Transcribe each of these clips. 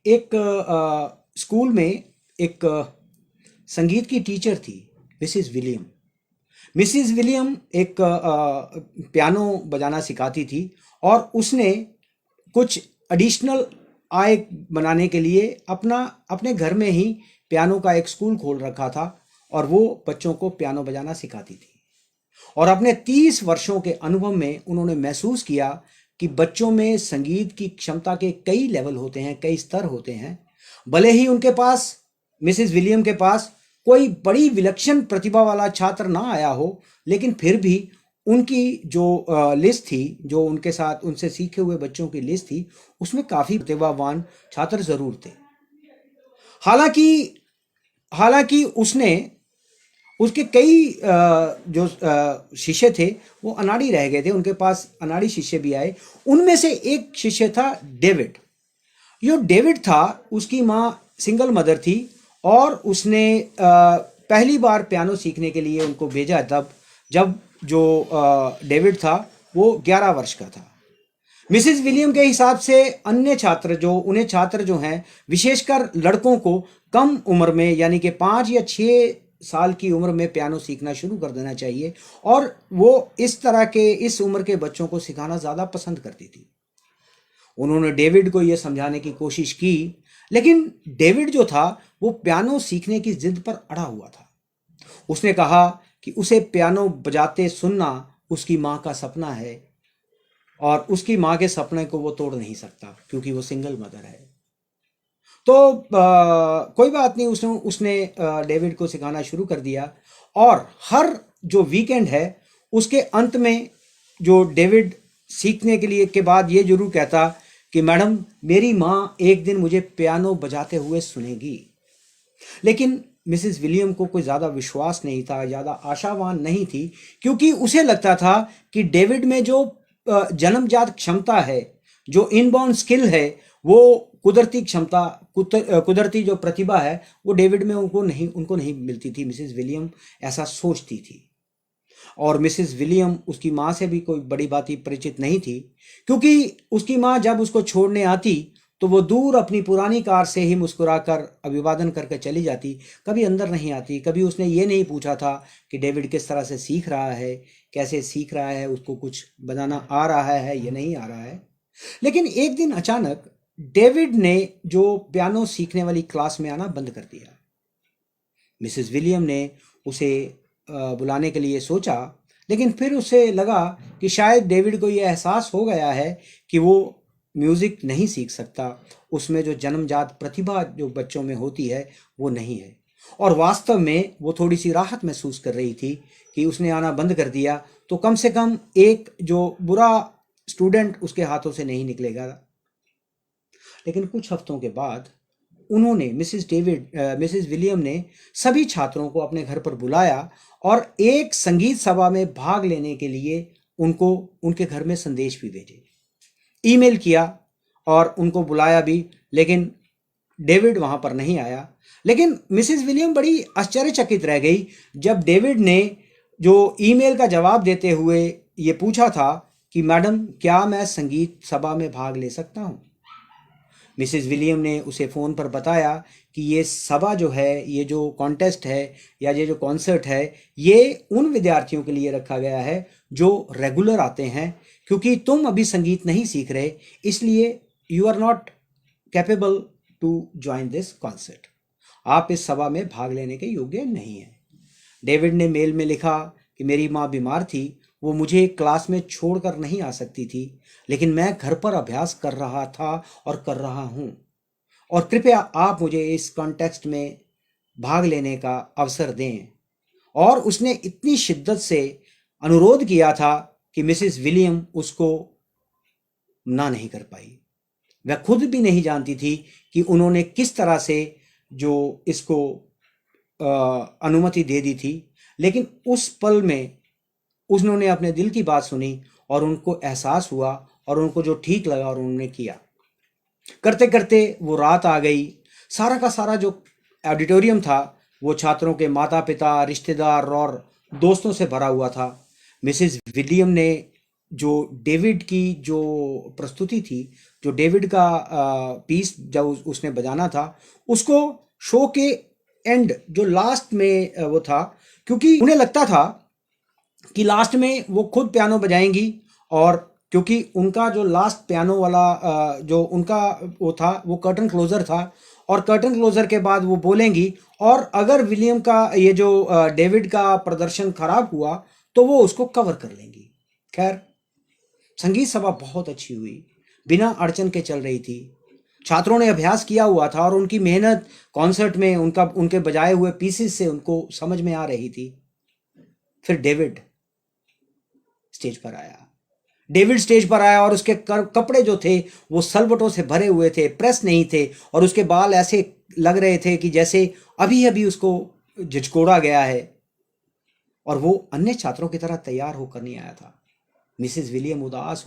एक स्कूल में एक संगीत की टीचर थी, मिसिस विलियम। मिसिस विलियम एक पियानो बजाना सिखाती थी, और उसने कुछ एडिशनल आय बनाने के लिए अपने घर में ही पियानो का एक स्कूल खोल रखा था, और वो बच्चों को पियानो बजाना सिखाती थी। और अपने 30 वर्षों के अनुभव में उन्होंने महसूस किया कि बच्चों में संगीत की क्षमता के कई लेवल होते हैं, कई स्तर होते हैं। भले ही उनके पास, मिसेस विलियम के पास, कोई बड़ी विलक्षण प्रतिभा वाला छात्र ना आया हो, लेकिन फिर भी उनकी जो लिस्ट थी, जो उनके साथ उनसे सीखे हुए बच्चों की लिस्ट थी, उसमें काफ़ी प्रतिभावान छात्र ज़रूर थे। हालांकि हालांकि उसने उसके कई जो शिष्य थे वो अनाड़ी रह गए थे, उनके पास अनाड़ी शिष्य भी आए। उनमें से एक शिष्य था डेविड। जो डेविड था, उसकी माँ सिंगल मदर थी, और उसने पहली बार पियानो सीखने के लिए उनको भेजा तब जब जो डेविड था वो 11 वर्ष का था। मिसिस विलियम के हिसाब से अन्य छात्र जो उन्हें छात्र जो हैं, विशेषकर लड़कों को कम उम्र में, यानी कि 5 या 6 साल की उम्र में पियानो सीखना शुरू कर देना चाहिए, और वो इस उम्र के बच्चों को सिखाना ज़्यादा पसंद करती थी। उन्होंने डेविड को यह समझाने की कोशिश की, लेकिन डेविड जो था वो पियानो सीखने की जिद पर अड़ा हुआ था। उसने कहा कि उसे पियानो बजाते सुनना उसकी माँ का सपना है, और उसकी माँ के सपने को वो तोड़ नहीं सकता क्योंकि वो सिंगल मदर है। तो कोई बात नहीं, उसने डेविड को सिखाना शुरू कर दिया, और हर जो वीकेंड है उसके अंत में जो डेविड सीखने के लिए के बाद ये जरूर कहता कि मैडम, मेरी माँ एक दिन मुझे पियानो बजाते हुए सुनेगी। लेकिन मिसेस विलियम को कोई ज़्यादा विश्वास नहीं था, ज़्यादा आशावान नहीं थी, क्योंकि उसे लगता था कि डेविड में जो जन्मजात क्षमता है, जो इनबॉर्न स्किल है, वो कुदरती क्षमता, कुदरती जो प्रतिभा है, वो डेविड में उनको नहीं मिलती थी। मिसेस विलियम ऐसा सोचती थी। और मिसेस विलियम उसकी माँ से भी कोई बड़ी बात परिचित नहीं थी, क्योंकि उसकी माँ जब उसको छोड़ने आती तो वो दूर अपनी पुरानी कार से ही मुस्कुराकर अभिवादन करके चली जाती, कभी अंदर नहीं आती। कभी उसने ये नहीं पूछा था कि डेविड किस तरह से सीख रहा है, कैसे सीख रहा है, उसको कुछ बनाना आ रहा है या नहीं आ रहा है। लेकिन एक दिन अचानक डेविड ने जो पियानो सीखने वाली क्लास में आना बंद कर दिया। मिसेस विलियम ने उसे बुलाने के लिए सोचा, लेकिन फिर उसे लगा कि शायद डेविड को यह एहसास हो गया है कि वो म्यूज़िक नहीं सीख सकता, उसमें जो जन्मजात प्रतिभा जो बच्चों में होती है वो नहीं है। और वास्तव में वो थोड़ी सी राहत महसूस कर रही थी कि उसने आना बंद कर दिया, तो कम से कम एक जो बुरा स्टूडेंट उसके हाथों से नहीं निकलेगा। लेकिन कुछ हफ्तों के बाद उन्होंने मिसेस विलियम ने सभी छात्रों को अपने घर पर बुलाया, और एक संगीत सभा में भाग लेने के लिए उनको उनके घर में संदेश भी भेजे, ईमेल किया और उनको बुलाया भी, लेकिन डेविड वहां पर नहीं आया। लेकिन मिसेस विलियम बड़ी आश्चर्यचकित रह गई जब डेविड ने जो ईमेल का जवाब देते हुए ये पूछा था कि मैडम, क्या मैं संगीत सभा में भाग ले सकता हूँ। मिसेस विलियम ने उसे फ़ोन पर बताया कि ये सभा जो है, ये जो कॉन्टेस्ट है या ये जो कॉन्सर्ट है, ये उन विद्यार्थियों के लिए रखा गया है जो रेगुलर आते हैं, क्योंकि तुम अभी संगीत नहीं सीख रहे, इसलिए you are not capable to join this concert. आप इस सभा में भाग लेने के योग्य नहीं हैं। डेविड ने मेल में लिखा कि मेरी माँ बीमार थी, वो मुझे क्लास में छोड़कर नहीं आ सकती थी, लेकिन मैं घर पर अभ्यास कर रहा था और कर रहा हूँ, और कृपया आप मुझे इस कॉन्टेक्स्ट में भाग लेने का अवसर दें। और उसने इतनी शिद्दत से अनुरोध किया था कि मिसेस विलियम उसको ना नहीं कर पाई। वह खुद भी नहीं जानती थी कि उन्होंने किस तरह से जो इसको अनुमति दे दी थी, लेकिन उस पल में उन्होंने अपने दिल की बात सुनी, और उनको एहसास हुआ, और उनको जो ठीक लगा और उन्होंने किया। करते करते वो रात आ गई। सारा का सारा जो ऑडिटोरियम था वो छात्रों के माता पिता, रिश्तेदार और दोस्तों से भरा हुआ था। मिसेस विलियम ने जो डेविड की जो प्रस्तुति थी, जो डेविड का पीस जब उसने बजाना था, उसको शो के एंड जो लास्ट में वो था, क्योंकि उन्हें लगता था कि लास्ट में वो खुद पियानो बजाएंगी, और क्योंकि उनका जो लास्ट पियानो वाला जो उनका वो था वो कर्टन क्लोजर था, और कर्टन क्लोजर के बाद वो बोलेंगी, और अगर विलियम का ये जो डेविड का प्रदर्शन खराब हुआ तो वो उसको कवर कर लेंगी। खैर, संगीत सभा बहुत अच्छी हुई, बिना अड़चन के चल रही थी। छात्रों ने अभ्यास किया हुआ था और उनकी मेहनत कॉन्सर्ट में उनके बजाए हुए पीसेस से उनको समझ में आ रही थी। फिर डेविड स्टेज पर आया। डेविड स्टेज पर आया और उसके कपड़े जो थे वो सलवटों से भरे हुए थे, प्रेस नहीं थे, और उसके बाल ऐसे लग रहे थे कि जैसे अभी अभी उसको झिझकोड़ा गया है, और वो अन्य छात्रों की तरह तैयार होकर नहीं आया था। मिसेस विलियम उदास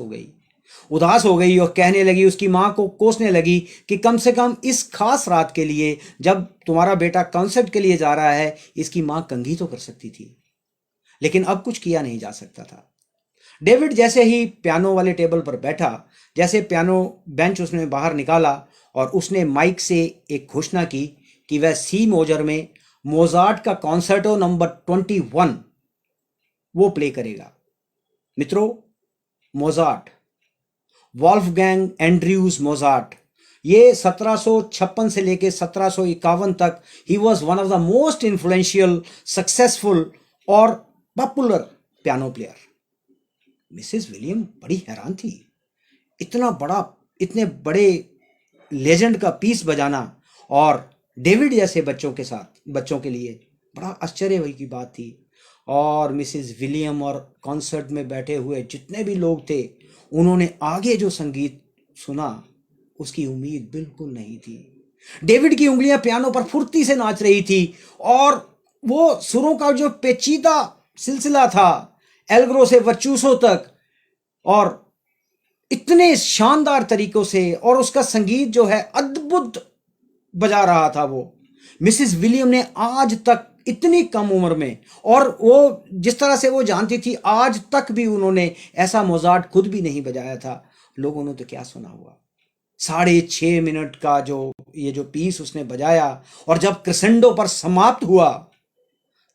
हो गई और कहने लगी, उसकी मां को कोसने लगी कि कम से कम इस खास रात के लिए, जब तुम्हारा बेटा कॉन्सर्ट के लिए जा रहा है, इसकी मां कंघी तो कर सकती थी। लेकिन अब कुछ किया नहीं जा सकता था। डेविड जैसे ही पियानो वाले टेबल पर बैठा, जैसे पियानो बेंच उसने बाहर निकाला, और उसने माइक से एक घोषणा की कि वह सी मोजर में मोजार्ट का कॉन्सर्टो नंबर 21 वो प्ले करेगा। मित्रों, मोजार्ट, वॉल्फगैंग एंड्रयूज मोजार्ट, ये 1756 से लेकर 1751 तक he was one of the most influential, successful और popular piano player. Mrs William बड़ी हैरान थी। इतना बड़ा, इतने बड़े लेजेंड का पीस बजाना, और डेविड जैसे बच्चों के लिए बड़ा आश्चर्य की बात थी। और मिसेस विलियम और कॉन्सर्ट में बैठे हुए जितने भी लोग थे, उन्होंने आगे जो संगीत सुना उसकी उम्मीद बिल्कुल नहीं थी। डेविड की उंगलियां पियानो पर फुर्ती से नाच रही थी, और वो सुरों का जो पेचीदा सिलसिला था, एल्ग्रो से वर्चूसो तक, और इतने शानदार तरीकों से, और उसका संगीत जो है अद्भुत बजा रहा था वो। मिसेस विलियम ने आज तक इतनी कम उम्र में, और वो जिस तरह से वो जानती थी, आज तक भी उन्होंने ऐसा मोजार्ट खुद भी नहीं बजाया था। लोगों ने तो क्या सुना हुआ, 6.5 मिनट का ये जो पीस उसने बजाया, और जब क्रेसेंडो पर समाप्त हुआ,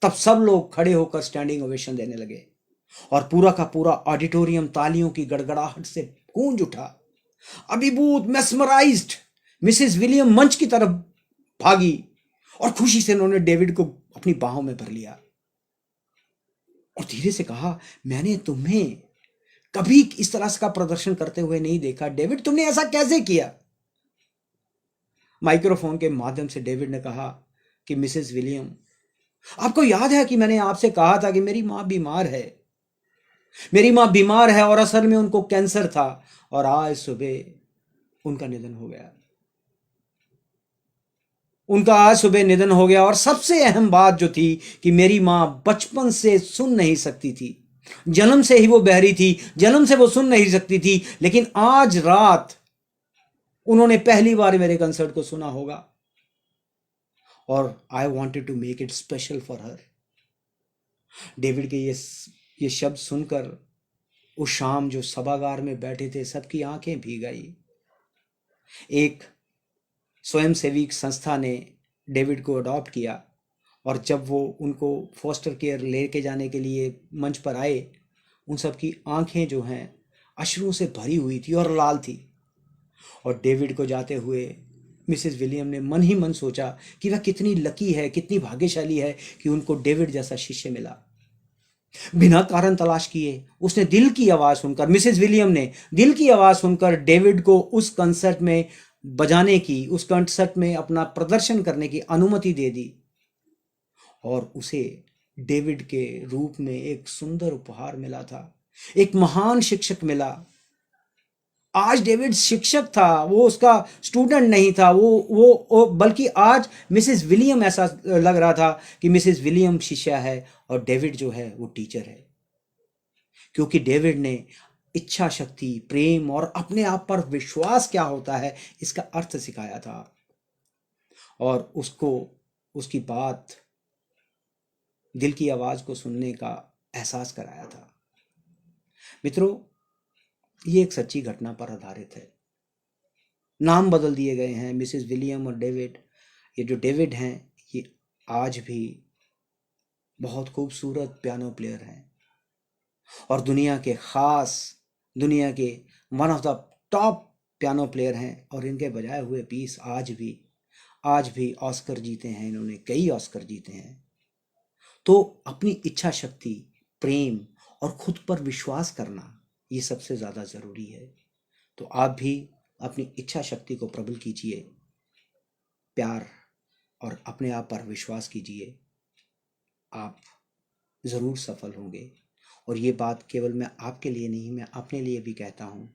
तब सब लोग खड़े होकर स्टैंडिंग ओवेशन देने लगे, और पूरा का पूरा ऑडिटोरियम तालियों की गड़गड़ाहट से गूंज उठा। अभिभूत, मेस्मराइज्ड, मिसेस विलियम मंच की तरफ भागी, और खुशी से उन्होंने डेविड को अपनी बाहों में भर लिया, और धीरे से कहा, मैंने तुम्हें कभी इस तरह का प्रदर्शन करते हुए नहीं देखा। डेविड, तुमने ऐसा कैसे किया? माइक्रोफोन के माध्यम से डेविड ने कहा कि मिसेस विलियम, आपको याद है कि मैंने आपसे कहा था कि मेरी मां बीमार है, और असल में उनको कैंसर था, और आज सुबह उनका निधन हो गया। और सबसे अहम बात जो थी कि मेरी मां बचपन से सुन नहीं सकती थी, जन्म से ही वो बहरी थी, जन्म से वो सुन नहीं सकती थी, लेकिन आज रात उन्होंने पहली बार मेरे कंसर्ट को सुना होगा, और I wanted to make it special for her. David के ये शब्द सुनकर उस शाम जो सभागार में बैठे थे, सबकी आंखें भीग आई। एक स्वयंसेवी संस्था ने डेविड को अडॉप्ट किया, और जब वो उनको फॉस्टर केयर लेके जाने के लिए मंच पर आए, उन सबकी आंखें जो हैं अश्रुओं से भरी हुई थी और लाल थी। और डेविड को जाते हुए मिसेस विलियम ने मन ही मन सोचा कि वह कितनी लकी है, कितनी भाग्यशाली है कि उनको डेविड जैसा शिष्य मिला। बिना कारण तलाश किए उसने दिल की आवाज सुनकर, मिसेस विलियम ने दिल की आवाज सुनकर डेविड को उस कंसर्ट में बजाने की, उस कंसर्ट में अपना प्रदर्शन करने की अनुमति दे दी, और उसे डेविड के रूप में एक सुंदर उपहार मिला था, एक महान शिक्षक मिला। आज डेविड शिक्षक था, वो उसका स्टूडेंट नहीं था, वो बल्कि आज मिसेस विलियम, ऐसा लग रहा था कि मिसेस विलियम शिष्या है और डेविड जो है वो टीचर है, क्योंकि डेविड ने इच्छा शक्ति, प्रेम और अपने आप पर विश्वास क्या होता है इसका अर्थ सिखाया था, और उसको उसकी बात, दिल की आवाज को सुनने का एहसास कराया था। मित्रों, ये एक सच्ची घटना पर आधारित है। नाम बदल दिए गए हैं, मिसेस विलियम और डेविड। ये जो डेविड हैं ये आज भी बहुत खूबसूरत पियानो प्लेयर हैं और दुनिया के one of the top piano player हैं। और इनके बजाए हुए पीस आज भी ऑस्कर जीते हैं, इन्होंने कई ऑस्कर जीते हैं। तो अपनी इच्छा शक्ति, प्रेम और खुद पर विश्वास करना, ये सबसे ज़्यादा ज़रूरी है। तो आप भी अपनी इच्छा शक्ति को प्रबल कीजिए, प्यार और अपने आप पर विश्वास कीजिए, आप ज़रूर सफल होंगे। और ये बात केवल मैं आपके लिए नहीं, मैं अपने लिए भी कहता हूँ